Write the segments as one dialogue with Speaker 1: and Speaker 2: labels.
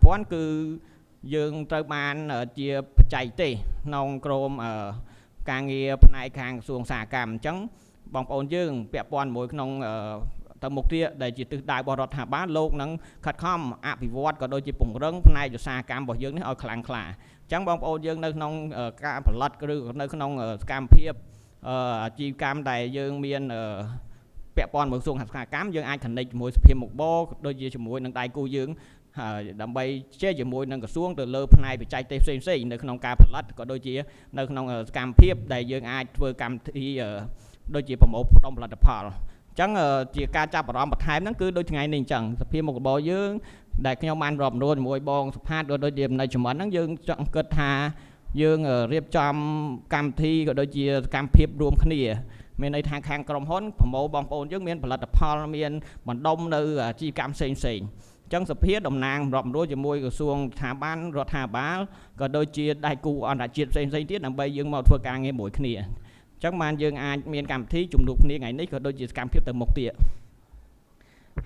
Speaker 1: ព័ន្ធគឺយើងត្រូវបានជាបច្ចេកទេសក្នុងក្រមការងារផ្នែកខាងក្រសួងឧស្សាហកម្មអញ្ចឹងបងប្អូនយើងពាក់ព័ន្ធមួយក្នុងទៅមុខទៀតដែលជាទិសដៅរបស់រដ្ឋាភិបាលលោកនឹងខិតខំអភិវឌ្ឍក៏ដូចជាពង្រឹងផ្នែកឧស្សាហកម្មរបស់យើងនេះឲ្យខ្លាំងក្លាអញ្ចឹងបងប្អូនយើងនៅក្នុងការផលិតឬនៅក្នុងសកម្មភាពអាជីវកម្មដែលយើងមានពាក់ព័ន្ធមួយក្រសួងឧស្សាហកម្មយើងអាចconnectជាមួយសភាមុខបរដូចជាជាមួយនឹងដៃគូយើងដើម្បីជែកជាមួយនឹងក្រសួងទៅលើផ្នែកបច្ចេកទេសផ្សេងៗនៅក្នុងការផលិតក៏ដូចជានៅក្នុងសកម្មភាពដែលយើងអាចធ្វើកម្មវិធីដូចជាប្រមូលផ្ដុំផលិតផលអញ្ចឹងជាការចាប់អារម្មណ៍បន្ថែមហ្នឹងគឺដូចថ្ងៃនេះអញ្ចឹងសភាមុខរបរយើងដែលខ្ញុំបានរាប់រួចជាមួយបងសុផាតក៏ដូចជាមនិច្ចមិនហ្នឹងយើងចង់គិតថាយើងរៀបចំកម្មវិធីក៏ដូចជាសកម្មភាពរួមគ្នាមានន័យថាខាងក្រុមហ៊ុនប្រមូលបងប្អូនយើងមានផលិតផលមានបណ្ដុំនៅអាជីវកម្មផ្សេងៗអញ្ចឹងសភាតំណាងរាប់រួចជាមួយក្រសួងស្ថាប័នរដ្ឋាភិបាលក៏ដូចជាដៃគូអន្តរជាតិផ្សេងៗទៀតដើម្បីយើងមកធ្វើការងារមួយគ្នាអញ្ចឹងបានយើងអាចមានកម្មវិធីជំនួបគ្នាថ្ងៃនេះក៏ដូចជាសកម្មភាពទៅមុខទៀត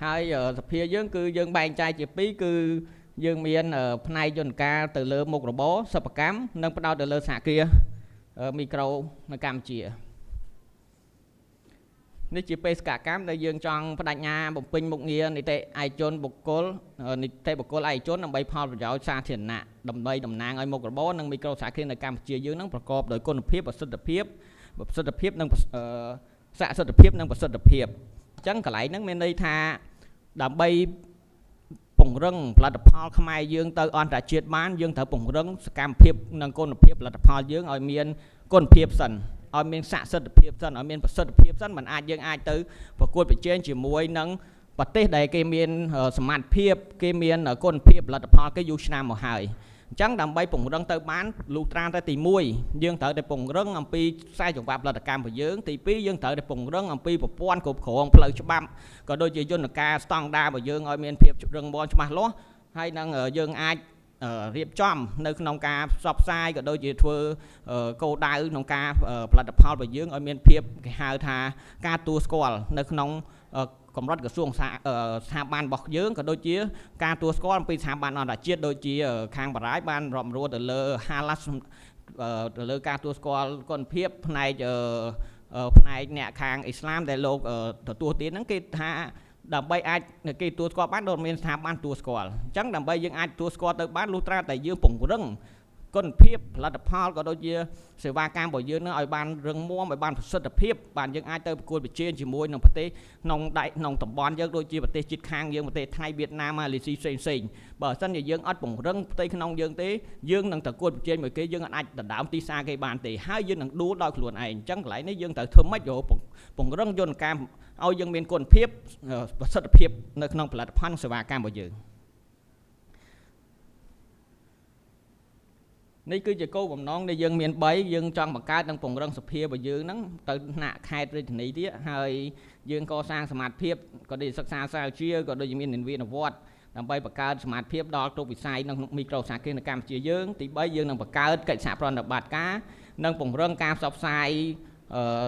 Speaker 1: ហើយសភាយើងគឺយើងបែងចែកជាពីរគឺយើងមានផ្នែកយន្តការទៅលើមុខរបរសិប្បកម្មនិងផ្ដោតទៅលើសហគ្រាសមីក្រូនៅកម្ពុជានេះជាបេសកកម្មដែលយើងចង់បដិញ្ញាបំពេញមុខងារនីតិឯកជនបុគ្គលនីតិបុគ្គលឯកជនដើម្បីផលប្រយោជន៍សាធារណៈដើម្បីតំណាងឲ្យមុខរបរនិងមីក្រូសហគ្រាសនៅកម្ពុជាយើងនឹងប្រកបដោយគុណភាពប្រសិទ្ធភាពនិងស័ក្តិសិទ្ធិភាពនិងប្រសិទ្ធភាពអញ្ចឹងកន្លែងហ្នឹងមានន័យថាដើម្បីពង្រឹងផលិតផលខ្មែរយើងទៅអន្តរជាតិបានយើងត្រូវពង្រឹងសកម្មភាពនិងគុណភាពផលិតផលយើងឲ្យមានគុណភាពសិនឲ្យមានស័ក្តិសិទ្ធិភាពសិនឲ្យមានប្រសិទ្ធភាពសិនមិនអាចយើងអាចទៅប្រកួតប្រជែងជាមួយនឹងប្រទេសដែលគេមានសមត្ថភាពគេមានគុណភាពផលិតផលគេយូរឆ្នាំមកហើយអញ្ចឹងដើម្បីពង្រឹងទៅបានលុះត្រាតែទី1យើងត្រូវតែពង្រឹងអំពីខ្សែចង្វាក់ផលិតកម្មរបស់យើងទី2យើងត្រូវតែពង្រឹងអំពីប្រព័ន្ធគ្រប់គ្រងផ្លូវច្បាប់ក៏ដូចជាយន្តការស្តង់ដាររបស់យើងឲ្យមានភាពរឹងមាំច្បាស់លាស់ហើយនឹងយើងអាចរៀបចំនៅក្នុងការផ្សព្វផ្សាយក៏ដូចជាធ្វើគោលដៅក្នុងការផលិតផលរបស់យើងឲ្យមានភាពគេហៅថាការទទួលស្គាល់នៅក្នុងកម្រិតក្រសួងស្ថាប័នរបស់យើងក៏ដូចជាការទទួលស្គាល់អំពីស្ថាប័នអន្តរជាតិដូចជាខាងបារាយបានរាប់រួចទៅលើ HALAS ទៅលើការទទួលស្គាល់គុណភាពផ្នែកអ្នកខាងអ៊ីស្លាមដែលលោកទទួលទានហ្នឹងគេថាដើម្បីអាចគេទទួលស្គាល់បានដូចមានស្ថាប័នទទួលស្គាល់អញ្ចឹងដើម្បីយើងអាចទទួលស្គាល់ទៅបានលុះត្រាតែយើងពង្រឹងគុណភាពផលិតផលក៏ដូចជាសេវាកម្មរបស់យើងនឹងឲ្យបានរឹងមាំឲ្យបានប្រសិទ្ធភាពបានយើងអាចទៅប្រកួតប្រជែងជាមួយនឹងប្រទេសក្នុងតំបន់យើងដូចជាប្រទេសជិតខាងយើងប្រទេសថៃវៀតណាមម៉ាឡេស៊ីផ្សេងបើមិនសិនជាយើងអត់ពង្រឹងផ្ទៃក្នុងយើងទេយើងនឹងទៅប្រកួតប្រជែងមួយគេយើងអាចដណ្ដើមទីផ្សារគេបានទេហើយយើងនឹងដួលដោយខ្លួនឯងអញ្ចឹងកន្លែងនេះយើងត្រូវធ្វើម៉េចពង្រឹងយន្តការឲ្យយើងមានគុណភាពប្រសិទ្ធភាពនៅក្នុងផលិតផលសេវាកម្មរបស់យើងនេះគឺជាគោលបំណងដែលយើងមាន3យើងចង់បង្កើតនិងពង្រឹងសភារបស់យើងហ្នឹងទៅថ្នាក់ខេត្តរាជធានីទៀតហើយយើងកសាងសមាជភាពក៏ដូចសិក្សាស្រាវជ្រាវក៏ដូចជាមាននិវត្តន៍ដើម្បីបង្កើតសមាជភាពដល់គ្រប់វិស័យក្នុងមីក្រូសហគ្រាសនៅកម្ពុជាយើងទី3យើងនឹងបង្កើតកិច្ចសហប្រតិបត្តិការនិងពង្រឹងការផ្សព្វផ្សាយ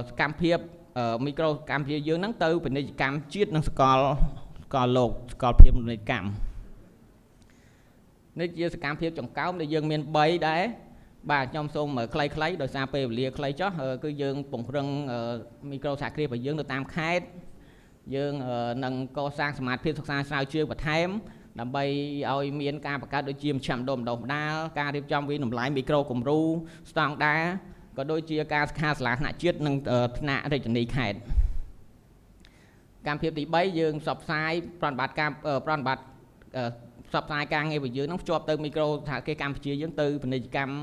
Speaker 1: សកម្មភាពមីក្រូកម្ពុជាយើងហ្នឹងទៅពាណិជ្ជកម្មជាតិនិងសកលលោកសកលភាពពាណិជ្ជកម្មនេះជាសកម្មភាពចង្កោមដែលយើងមាន3ដែរបាទខ្ញុំសូមខ្លីៗដោយសារពេលវេលាខ្លីចុះគឺយើងពង្រឹងមីក្រូសហគ្រាសរបស់យើងនៅតាមខេត្តយើងនឹងកសាងសមាជភាពសិក្សាស្រាវជ្រាវបន្ថែមដើម្បីឲ្យមានការបង្កើតដូចជាមជ្ឈមណ្ឌលបណ្ដុះបណ្ដាលការរៀបចំវិនិច្ឆ័យមីក្រូគំរូស្តង់ដារក៏ដូចជាការសិក្ខាសាលាថ្នាក់ជាតិនិងថ្នាក់រាជធានីខេត្តកម្មវិធីទី3យើងផ្សព្វផ្សាយប្រតិបត្តិការផ្សព្វផ្សាយការងាររបស់យើងនឹងភ្ជាប់ទៅមីក្រូសហគ្រាសកម្ពុជាយើងទៅពាណិជ្ជកម្ម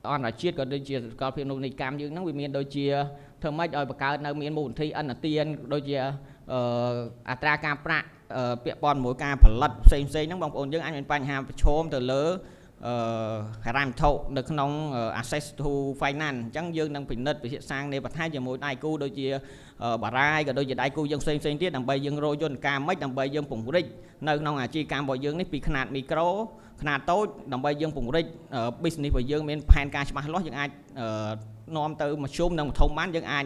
Speaker 1: អន្តរជាតិក៏ដូចជាសកលភាពពាណិជ្ជកម្មយើងហ្នឹងវាមានដូចជាធ្វើម៉េចឲ្យបង្កើតនៅមានមូលនិធិអន្តទានដូចជាអត្រាការប្រាក់ពាក់ព័ន្ធមួយការផលិតផ្សេងហ្នឹងបងប្អូនយើងអាចមានបញ្ហាប្រឈមទៅលើហិរញ្ញវត្ថុនៅក្នុង access to finance អញ្ចឹងយើងនឹងពិនិត្យវិភាគសាស្ត្រនៃបន្ថែមជាមួយដៃគូដូចជាបារាយក៏ដូចជាដៃគូយើងផ្សេងទៀតដើម្បីយើងរកយន្តការម៉េចដើម្បីយើងពង្រីកនៅក្នុងអាជីវកម្មរបស់យើងនេះពីខ្នាតមីក្រូខ្នាតតូចដើម្បីយើងពង្រីក business របស់យើងមានផែនការច្បាស់លាស់យើងអាចនាំទៅមធ្យមនិងមធ្យមបានយើងអាច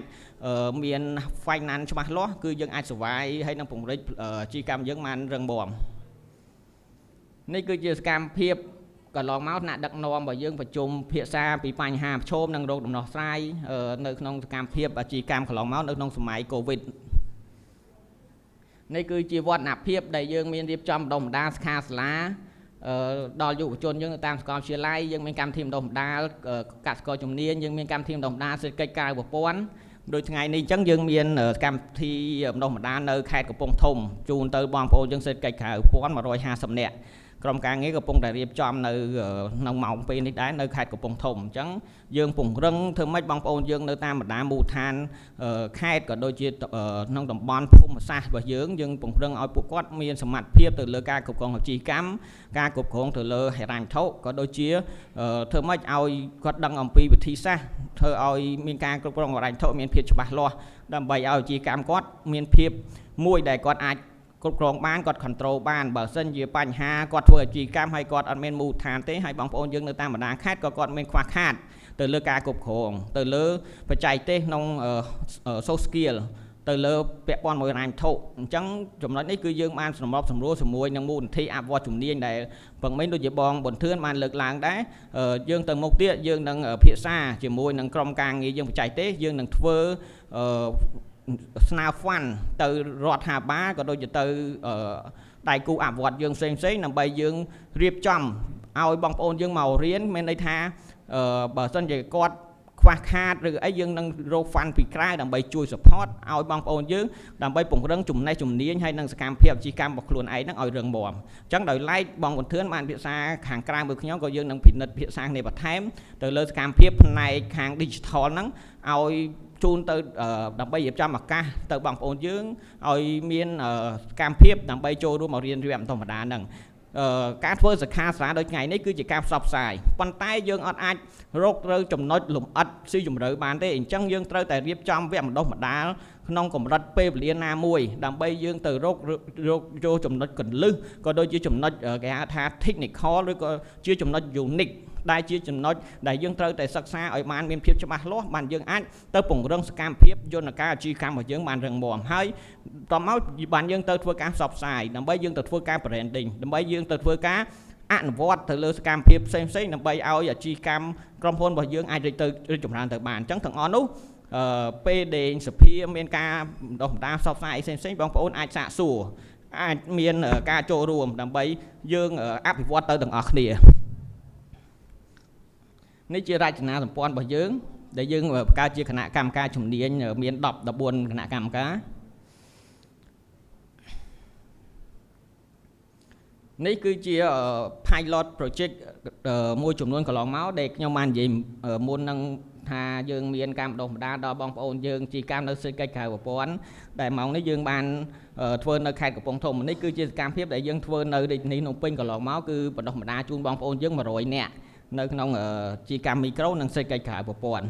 Speaker 1: មាន finance ច្បាស់លាស់គឺយើងអាច survive ហើយនឹងពង្រីកអាជីវកម្មយើងបានរឹងមាំ នេះគឺជាសកម្មភាពកន្លងមកថ្នាក់ដឹកនាំរបស់យើងប្រជុំភាសាពីបញ្ហាប្រឈមនិងរោគដំណោះស្រាយនៅក្នុងសកម្មភាពអាជីវកម្មកន្លងមកនៅក្នុងសម័យ Covid នេះគឺជាវឌ្ឍនភាពដែលយើងមានរៀបចំបណ្ដុះបណ្ដាលសិក្ខាសាលាដល់យុវជនយើងនៅតាមសាកលវិទ្យាល័យយើងមានកម្មវិធីបណ្ដុះបណ្ដាលកសិករជំនាញយើងមានកម្មវិធីបណ្ដុះបណ្ដាលសេដ្ឋកិច្ចក្រៅប្រព័ន្ធដោយថ្ងៃនេះអញ្ចឹងយើងមានកម្មវិធីបណ្ដុះបណ្ដាលនៅខេត្តកំពង់ធំជូនទៅបងប្អូនយើងសេដ្ឋកិច្ចក្រៅប្រព័ន្ធ150នាក់ក្រុមការងារកំពុងតែរៀបចំនៅក្នុងម៉ោងពេលនេះដែរនៅខេត្តកំពង់ធំអញ្ចឹងយើងពង្រឹងធ្វើម៉េចបងប្អូនយើងនៅតាមបណ្ដាមូលដ្ឋានខេត្តក៏ដូចជាក្នុងតំបន់ភូមិសាស្ត្ររបស់យើងពង្រឹងឲ្យពួកគាត់មានសមត្ថភាពទៅលើការគ្រប់គ្រងអាជីវកម្មការគ្រប់គ្រងទៅលើហិរញ្ញវត្ថុក៏ដូចជាធ្វើម៉េចឲ្យគាត់ដឹងអំពីវិធីសាស្ត្រធ្វើឲ្យមានការគ្រប់គ្រងហិរញ្ញវត្ថុមានភាពច្បាស់លាស់ដើម្បីឲ្យអាជីវកម្មគាត់មានភាពមួយដែលគាត់អាចគ្រប់គ្រងបានគាត់ control បានបើសិនជាបញ្ហាគាត់ធ្វើអាជីវកម្មហើយគាត់អត់មានមូលដ្ឋានទេហើយបងប្អូនយើងនៅតាមបណ្ដាខេត្តក៏គាត់មានខ្វះខាតទៅលើការគ្រប់គ្រងទៅលើបច្ចេកទេសក្នុង soft skill ទៅលើពាក់ព័ន្ធមួយហិរញ្ញវត្ថុអញ្ចឹងចំណុចនេះគឺយើងបានសម្របសម្រួលជាមួយនឹងមូលនិធិអភិវឌ្ឍជំនាញដែលពឹងមិញដូចជាបងបន្ទឿនបានលើកឡើងដែរយើងទៅមុខទៀតយើងនឹងភាសាជាមួយនឹងក្រុមការងារយើងបច្ចេកទេសយើងនឹងធ្វើស្នើ fund ទៅរដ្ឋាភិបាលក៏ដូចជាទៅដៃគូអភិវឌ្ឍយើងផ្សេងដើម្បីយើងរៀបចំឲ្យបងប្អូនយើងមករៀនមានន័យថាបើសិនជាគាត់ខ្វះខាតឬអីយើងនឹងរក fund ពីក្រៅដើម្បីជួយ support ឲ្យបងប្អូនយើងដើម្បីពង្រឹងចំណេះជំនាញហើយនិងសកម្មភាពអាជីវកម្មរបស់ខ្លួនឯងហ្នឹងឲ្យរឹងមាំអញ្ចឹងដោយឡែកបងបន្ទឿនបានភាសាខាងក្រៅមួយខ្ញុំក៏យើងនឹងពិនិត្យភាសាគ្នាបន្ថែមទៅលើសកម្មភាពផ្នែកខាង digital ហ្នឹងឲ្យជូនទៅដើម្បីរៀបចំឱកាសទៅបងប្អូនយើងឲ្យមានសកម្មភាពដើម្បីចូលរួមមករៀនវគ្គធម្មតាហ្នឹងការធ្វើសិក្ខាសាលាដូចថ្ងៃនេះគឺជាការផ្សព្វផ្សាយប៉ុន្តែយើងអត់អាចរកត្រូវចំណុចលម្អិតស៊ីជម្រៅបានទេអញ្ចឹងយើងត្រូវតែរៀបចំវគ្គបណ្ដុះបណ្ដាលក្នុងកម្រិតពេលវេលាណាមួយដើម្បីយើងទៅរកចូលចំណុចកន្លឹះក៏ដូចជាចំណុចគេហៅថា technical ឬក៏ជាចំណុច unique ដែលជាចំណុចដែលយើងត្រូវតែសិក្សាឲ្យបានមានភាពច្បាស់លាស់បានយើងអាចទៅពង្រឹងសកម្មភាពយន្តការអាជីវកម្មរបស់យើងបានរឹងមាំហើយតមកបានយើងទៅធ្វើការផ្សព្វផ្សាយដើម្បីយើងទៅធ្វើការ branding ដើម្បីយើងទៅធ្វើការអនុវត្តទៅលើសកម្មភាពផ្សេងដើម្បីឲ្យអាជីវកម្មក្រុមហ៊ុនរបស់យើងអាចរីកចម្រើនទៅបានអញ្ចឹងទាំងអស់នោះពេលដែលសភាមានការបណ្ដុះបណ្ដាលផ្សព្វផ្សាយផ្សេងបងប្អូនអាចសាកសួរអាចមានការចូលរួមដើម្បីយើងអភិវឌ្ឍទៅទាំងអស់គ្នានេះជារចនាសម្ព័ន្ធរបស់យើងដែលយើងបង្កើតជាគណៈកម្មការជំនាញមាន14គណៈកម្មការនេះគឺជា pilot project មួយចំនួនកន្លងមកដែលខ្ញុំបាននិយាយមុននឹងថាយើងមានការបណ្ដុះបណ្ដាលដល់បងប្អូនយើងជាកម្មនៅសេដ្ឋកិច្ចក្រៅប្រព័ន្ធដែលម៉ោងនេះយើងបានធ្វើនៅខេត្តកំពង់ធំនេះគឺជាសកម្មភាពដែលយើងធ្វើនៅរាជធានីភ្នំពេញកន្លងមកគឺបណ្ដុះបណ្ដាលជូនបងប្អូនយើង100នាក់នៅក្នុងជាកម្មមីក្រូនិងសេដ្ឋកិច្ចក្រៅប្រព័ន្ធ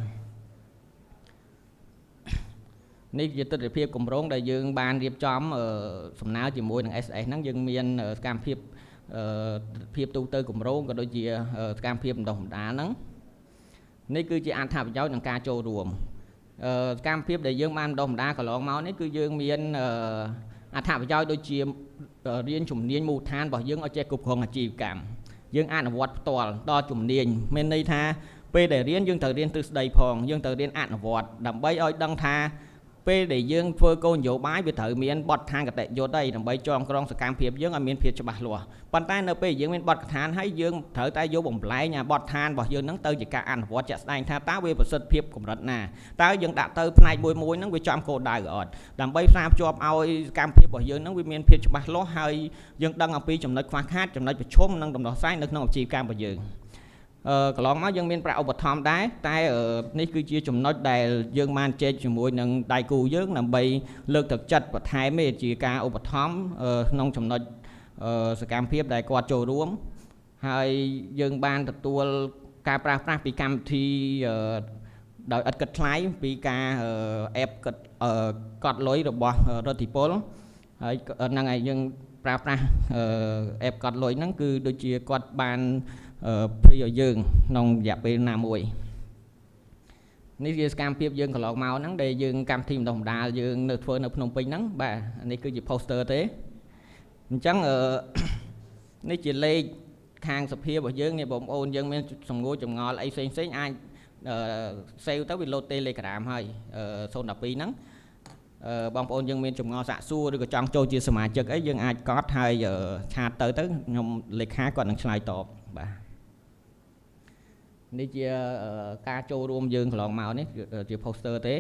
Speaker 1: នេះជាទស្សនវិជ្ជាគម្រោងដែលយើងបានរៀបចំសំណើជាមួយនឹង SS ហ្នឹងយើងមានសកម្មភាពទូទៅគម្រោងក៏ដូចជាសកម្មភាពបណ្ដុះបណ្ដាលហ្នឹងនេះគឺជាអត្ថប្រយោជន៍ក្នុងការចូលរួមសកម្មភាពដែលយើងបានបណ្ដុះបណ្ដាលកន្លងមកនេះគឺយើងមានអត្ថប្រយោជន៍ដូចជារៀនជំនាញមូលដ្ឋានរបស់យើងឲ្យចេះគ្រប់គ្រងអាជីវកម្មយើងអនុវត្តផ្ទាល់ដល់ជំនាញមានន័យថាពេលដែលរៀនយើងត្រូវរៀនទ្រឹស្ដីផងយើងត្រូវរៀនអនុវត្តដើម្បីឲ្យដឹងថាពេលដែលយើងធ្វើគោលនយោបាយវាត្រូវមានបទដ្ឋានកតញ្ញូដើម្បីចងក្រងសកម្មភាពយើងឲ្យមានភាពច្បាស់លាស់ប៉ុន្តែនៅពេលយើងមានបទដ្ឋានហើយយើងត្រូវតែយកបំប្លែងបទដ្ឋានរបស់យើងហ្នឹងទៅជាការអនុវត្តជាក់ស្ដែងថាតើវាប្រសិទ្ធភាពកម្រិតណាតើយើងដាក់ទៅផ្នែកមួយហ្នឹងវាចំគោលដៅអត់ដើម្បីផ្សារភ្ជាប់ឲ្យសកម្មភាពរបស់យើងហ្នឹងវាមានភាពច្បាស់លាស់ហើយយើងដឹងអំពីចំណុចខ្វះខាតចំណុចប្រឈមនិងដំណោះស្រាយនៅក្នុងអាជីវកម្មរបស់យើងកន្លងមកយើងមានប្រាក់ឧបត្ថម្ភដែរតែនេះគឺជាចំណុចដែលយើងបានជែកជាមួយនឹងដៃគូយើងដើម្បីលើកទឹកចិត្តបន្ថែមជាការឧបត្ថម្ភក្នុងចំណុចសកម្មភាពដែលគាត់ចូលរួមហើយយើងបានទទួលការប្រើប្រាស់ពីកម្មវិធីដោយឥតគិតថ្លៃពីការអេបកត់លុយរបស់រដ្ឋាភិបាលហើយហ្នឹងហើយយើងប្រើប្រាស់អេបកត់លុយហ្នឹងគឺដូចជាគាត់បានព្រីឲ្យយើងក្នុងរយៈពេលណាមួយនេះជាសកម្មភាពយើងកន្លងមកហ្នឹងដែលយើងកម្មវិធីបណ្ដុះបណ្ដាលយើងនៅធ្វើនៅភ្នំពេញហ្នឹងបាទនេះគឺជា poster ទេអញ្ចឹង នេះជាលេខខាងសភារបស់យើងនេះបងប្អូនយើងមានសំងួរចម្ងល់អីផ្សេងអាចសេវទៅវាលោត Telegram ហើយ012ហ្នឹងបងប្អូនយើងមានចម្ងល់សាកសួរឬក៏ចង់ចូលជាសមាជិកអីយើងអាចកត់ហើយឆាតទៅខ្ញុំលេខាគាត់នឹងឆ្លើយតបបាទនេះជាការចូលរួមយើងកន្លងមកនេះជា poster ទេ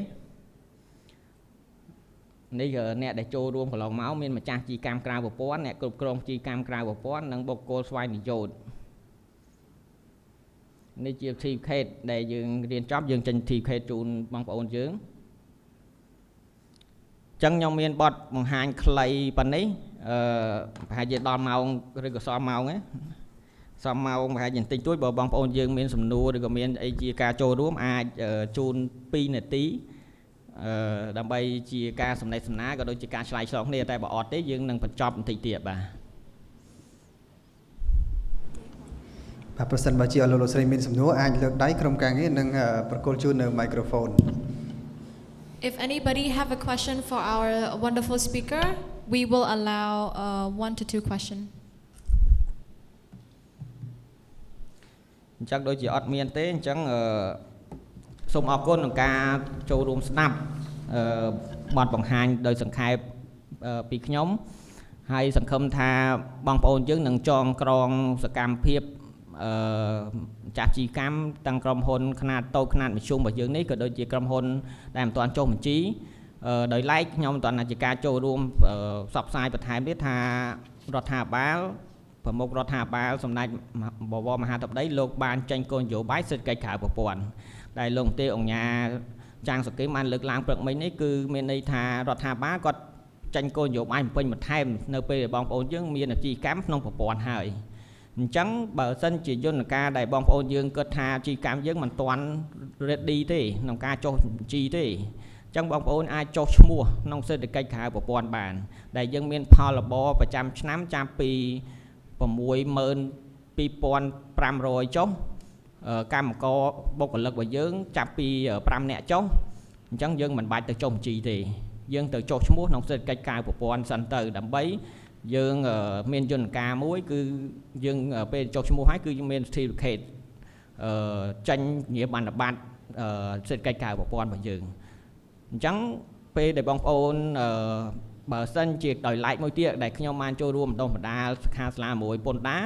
Speaker 1: នេះអ្នកដែលចូលរួមកន្លងមកមានម្ចាស់ជីកម្មក្រៅប្រព័ន្ធអ្នកគ្រប់គ្រងជីកម្មក្រៅប្រព័ន្ធនិងបុគ្គលស្វ័យនិយោជន៍នេះជា certificate ដែលយើងរៀនចប់យើងចេញ certificate ជូនបងប្អូនយើងចឹងខ្ញុំមានបទបង្ហាញខ្លីប៉ុណ្នេះប្រហែលជាដល់ម៉ោងឬក៏សមម៉ោងទេសមម៉ោងប្រហែលជាបន្តិចតួចបើបងប្អូនយើងមានសំណួរឬក៏មានអីជាការចូលរួមអាចជូន2នាទីដើម្បីជាការសំណេះសំណាលក៏ដូចជាការឆ្លើយឆ្លងគ្នាតែបើអត់ទេយើងនឹងបញ្ចប់បន្តិចទៀតបាទ
Speaker 2: ប្រសិនបើជាលោកលោកស្រីមានសំណួរអាចលើកដៃក្រុមការងារនិងប្រកល់ជូននៅ microphone
Speaker 3: If anybody have a question for our wonderful speaker we will allow 1 to 2 question
Speaker 1: អញ្ចឹងដូចជាអត់មានទេអញ្ចឹងសូមអរគុណក្នុងការចូលរួមស្ដាប់បទបង្ហាញដោយសង្ខេបពីខ្ញុំហើយសង្ឃឹមថាបងប្អូនយើងនឹងចងក្រងសកម្មភាពចាស់ជីកម្មទាំងក្រុមហ៊ុនខ្នាតតូចខ្នាតមធ្យមរបស់យើងនេះក៏ដូចជាក្រុមហ៊ុនដែលមិនទាន់ចុះបញ្ជីដោយឡែកខ្ញុំមិនទាន់ជាការចូលរួមផ្សព្វផ្សាយបន្ថែមទៀតថារដ្ឋាភិបាលប្រមុខរដ្ឋាភិបាលសម្ដេចបវរមហាធិបតីលោកបានចេញគោលនយោបាយសេដ្ឋកិច្ចក្រៅប្រព័ន្ធដែលលោកទេអង្គញាចាងសុគីមបានលើកឡើងព្រឹកមិញនេះគឺមានន័យថារដ្ឋាភិបាលគាត់ចេញគោលនយោបាយបំពេញបន្ថែមនៅពេលដែលបងប្អូនយើងមានអាជីវកម្មក្នុងប្រព័ន្ធហើយអញ្ចឹងបើសិនជាយន្តការដែលបងប្អូនយើងគិតថាអាជីវកម្មយើងមិនទាន់ ready ទេក្នុងការចុះបញ្ជីទេអញ្ចឹងបងប្អូនអាចចុះឈ្មោះក្នុងសេដ្ឋកិច្ចក្រៅប្រព័ន្ធបានដែលយើងមានផលបប្រចាំឆ្នាំចាប់ពី62500ចុះកម្មករបុគ្គលិករបស់យើងចាប់ពី5នាក់ចុះអញ្ចឹងយើងមិនបាច់ទៅចុះបញ្ជីទេយើងទៅចុះឈ្មោះក្នុងសេដ្ឋកិច្ចក្រៅប្រព័ន្ធសិនទៅដើម្បីយើងមានយន្តការមួយគឺយើងពេលចុះឈ្មោះហើយគឺយើងមាន certificate ចាញ់ងារបណ្ឌបាតសេដ្ឋកិច្ចក្រៅប្រព័ន្ធរបស់យើងអញ្ចឹងពេលដែលបងប្អូនបើសិនជាដោយឡែកមួយទៀតដែលខ្ញុំបានចូលរួមបណ្ដុះបណ្ដាលសិក្ខាសាលាមួយពន្ធដារ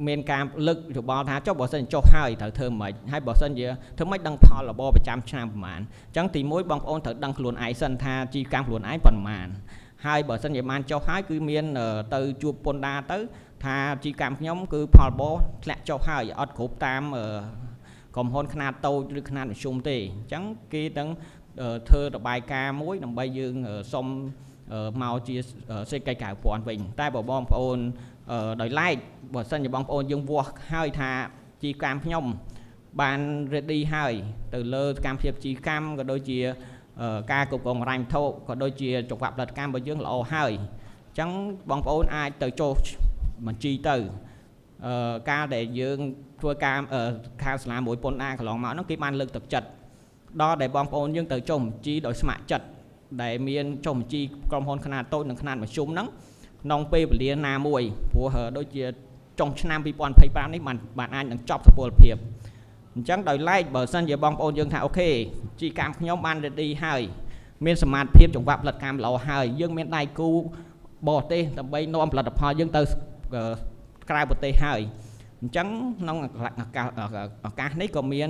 Speaker 1: មានការលើកយោបល់ថាចុះបើសិនចុះហើយត្រូវធ្វើម៉េចហើយបើសិនជាធ្វើម៉េចដឹងផលរបបប្រចាំឆ្នាំប្រហែលអញ្ចឹងទី1បងប្អូនត្រូវដឹងខ្លួនឯងសិនថាជីវកម្មខ្លួនឯងប៉ុន្មានហើយបើសិនជាបានចុះហើយគឺមានទៅជួបពន្ធដារទៅថាជីវកម្មខ្ញុំគឺផលបធ្លាក់ចុះហើយអត់គ្រប់តាមក្រុមហ៊ុនខ្នាតតូចឬខ្នាតមធ្យមទេអញ្ចឹងគេនឹងធ្វើរបាយការណ៍មួយដើម្បីយើងសុំមកជាសេដ្ឋកិច្ចក្រៅប្រព័ន្ធវិញតែបើបងប្អូនដោយឡែកបើសិនជាបងប្អូនយើងវាស់ហើយថាជីវកម្មខ្ញុំបាន ready ហើយទៅលើសកម្មភាពជីវកម្មក៏ដូចជាការគ្រប់គ្រងរ៉ាញ់ថោក៏ដូចជាចង្វាក់ផលិតកម្មរបស់យើងល្អហើយអញ្ចឹងបងប្អូនអាចទៅចុះបញ្ជីទៅការដែលយើងធ្វើការខាងសាលាមួយពន្ធដារកន្លងមកហ្នឹងគេបានលើកទឹកចិត្តដល់ដែលបងប្អូនយើងទៅចុះបញ្ជីដោយស្ម័គ្រចិត្តដែលមានចុះបញ្ជីក្រុមហ៊ុនខ្នាតតូចនិងខ្នាតមធ្យមហ្នឹងក្នុងពេលវេលាណាមួយព្រោះដូចជាចុងឆ្នាំ2025នេះបានអាចនឹងចប់សុពលភាពអញ្ចឹងដោយឡែកបើសិនជាបងប្អូនយើងថាអូខេជីវកម្មខ្ញុំបាន ready ហើយមានសមត្ថភាពចង្វាក់ផលិតកម្មល្អហើយយើងមានដៃគូបរទេសដើម្បីនាំផលិតផលយើងទៅក្រៅប្រទេសហើយអញ្ចឹងក្នុងឱកាសនេះក៏មាន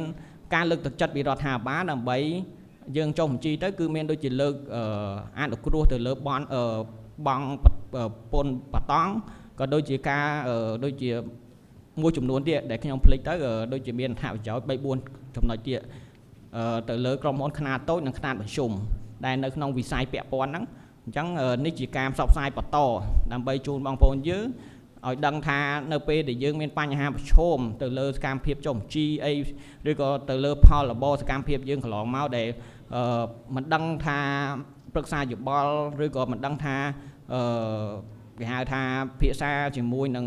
Speaker 1: ការលើកទឹកចិត្តពីរដ្ឋាភិបាលដើម្បីយើងចុះបញ្ជីទៅគឺមានដូចជាលើកអនុគ្រោះទៅលើបង់ពន្ធបតង់ក៏ដូចជាការដូចជាមួយចំនួនទៀតដែលខ្ញុំភ្លេចទៅដូចជាមានអត្ថប្រយោជន៍ 3-4 ចំណុចទៀតទៅលើក្រុមហ៊ុនខ្នាតតូចនិងខ្នាតមធ្យមដែលនៅក្នុងវិស័យពាក់ព័ន្ធហ្នឹងអញ្ចឹងនេះជាការផ្សព្វផ្សាយបន្តដើម្បីជូនបងប្អូនយើងឲ្យដឹងថានៅពេលដែលយើងមានបញ្ហាប្រឈមទៅលើសកម្មភាពចុះបញ្ជីអីឬក៏ទៅលើផលរបរសកម្មភាពយើងកន្លងមកដែលមិនដឹងថាប្រឹក្សាយោបល់ឬក៏មិនដឹងថាគេហៅថាភាសាជាមួយនឹង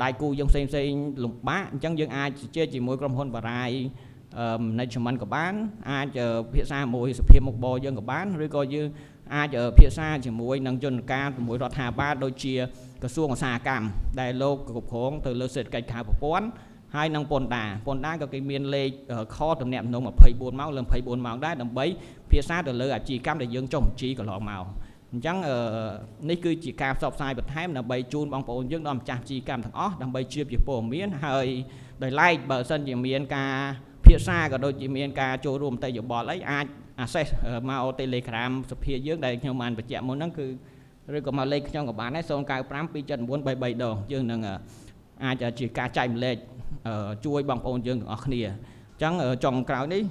Speaker 1: ដៃគូយើងផ្សេងលំបាកអញ្ចឹងយើងអាចជជែកជាមួយក្រុមហ៊ុនបារាយmanagement ក៏បានអាចភាសាមួយសភាមុខបយើងក៏បានឬក៏យើងអាចភាសាជាមួយនឹងយន្តការជាមួយរដ្ឋាភិបាលដូចជា ក្រសួងឧស្សាហកម្មដែលលោកគ្រប់គ្រងទៅលើសេដ្ឋកិច្ចខាងប្រព័ន្ធហើយនឹងពន្ធដារក៏គេមានលេខខតំណាក់តំណង24ម៉ោងលើ24ម៉ោងដែរដើម្បីភាសាទៅលើអាជីវកម្មដែលយើងចុះបញ្ជីកន្លងមកអញ្ចឹងនេះគឺជាការផ្សព្វផ្សាយបន្ថែមដើម្បីជូនបងប្អូនយើងដល់ម្ចាស់អាជីវកម្មទាំងអស់ដើម្បីជ្រាបជាព័ត៌មានហើយដោយឡែកបើសិនជាមានការភាសាក៏ដូចជាមានការចូលរួមមតិយោបល់អីអាច access មក Telegram សភាយើងដែលខ្ញុំបានបញ្ជាក់មុនហ្នឹងគឺឬក៏មកលេខខ្ញុំក៏បានដែរ095 279 33ដងយើងនឹងអាចជាការចែកម្លែកជួយបងប្អូនយើងទាំងអស់គ្នាអញ្ចឹងចុងក្រោយនេះ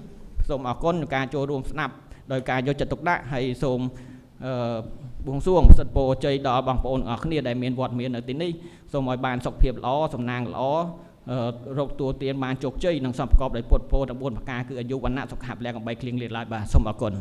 Speaker 1: សូមអរគុណក្នុងការចូលរួមស្ដាប់ដោយការយកចិត្តទុកដាក់ហើយសូមបួងសួងសិទ្ធិពរជ័យដល់បងប្អូនទាំងអស់គ្នាដែលមានវត្តមាននៅទីនេះសូមឲ្យបានសុខភាពល្អសំណាងល្អរកទួទានបានជោគជ័យនិងសំប្រកបដោយពុទ្ធពរទាំង4ប្រការគឺអាយុវណ្ណៈសុខៈពលៈកំបីគ្លៀងលាតឡើយបាទសូមអរគុណ